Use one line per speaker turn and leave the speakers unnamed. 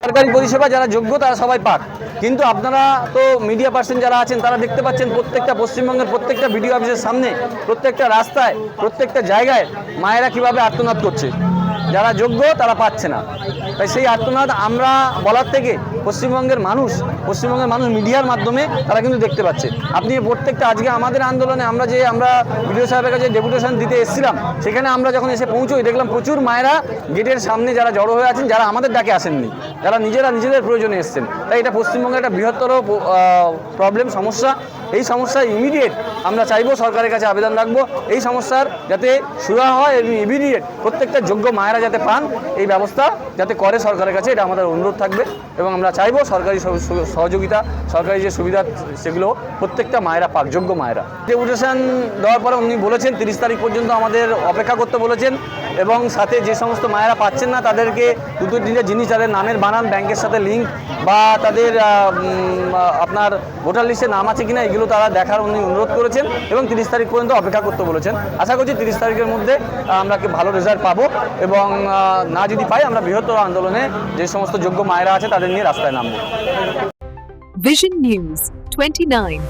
সরকারি পরিষেবা যারা যোগ্য তারা সবাই পাক, কিন্তু আপনারা তো মিডিয়া পার্সন যারা আছেন তারা দেখতে পাচ্ছেন প্রত্যেকটা পশ্চিমবঙ্গের প্রত্যেকটা বিডিও অফিসের সামনে, প্রত্যেকটা রাস্তায়, প্রত্যেকটা জায়গায় মায়েরা কিভাবে আর্তনাদ করছে। যারা যোগ্য তারা পাচ্ছে না। তাই সেই আর্তনাদ আমরা বলার থেকে পশ্চিমবঙ্গের মানুষ মিডিয়ার মাধ্যমে তারা কিন্তু দেখতে পাচ্ছে। আপনি প্রত্যেকটা আজকে আমাদের আন্দোলনে আমরা বিডিও সাহেবের কাছে ডেপুটেশন দিতে এসেছিলাম, সেখানে আমরা যখন এসে পৌঁছোই দেখলাম প্রচুর মায়েরা গেটের সামনে যারা জড়ো হয়ে আছেন, যারা আমাদের ডাকে আসেননি, যারা নিজেদের প্রয়োজনে এসেছেন। তাই এটা পশ্চিমবঙ্গের একটা বৃহত্তর প্রবলেম, সমস্যা। এই সমস্যা ইমিডিয়েট আমরা চাইবো, সরকারের কাছে আবেদন রাখবো এই সমস্যার যাতে সুরাহা হয় এবং ইমিডিয়েট প্রত্যেকটা যোগ্য মায়েরা যাতে পান, এই ব্যবস্থা যাতে করে সরকারের কাছে, এটা আমাদের অনুরোধ থাকবে। এবং আমরা চাইবো সরকারি সহযোগিতা, সরকারি যে সুবিধা সেগুলো প্রত্যেকটা মায়েরা পাক, যোগ্য মায়েরা। ডেপুটেশন দেওয়ার পরে উনি বলেছেন 30 তারিখ পর্যন্ত আমাদের অপেক্ষা করতে বলেছেন, এবং সাথে যে সমস্ত মায়েরা পাচ্ছেন না তাদেরকে দুটো তিনটে জিনিস, তাদের নামের বানান ব্যাংকের সাথে লিঙ্ক, বা তাদের আপনার ভোটার লিস্টে নাম আছে কিনা এগুলো তারা দেখার উনি অনুরোধ করেছেন, এবং 30 তারিখ পর্যন্ত অপেক্ষা করতে বলেছেন। আশা করছি 30 তারিখের মধ্যে আমরা ভালো রেজাল্ট পাবো, এবং না যদি পাই আমরা বৃহত্তর আন্দোলনে যে সমস্ত যোগ্য মায়েরা আছে তাদের নিয়ে রাস্তায় নামবো।
Vision News 29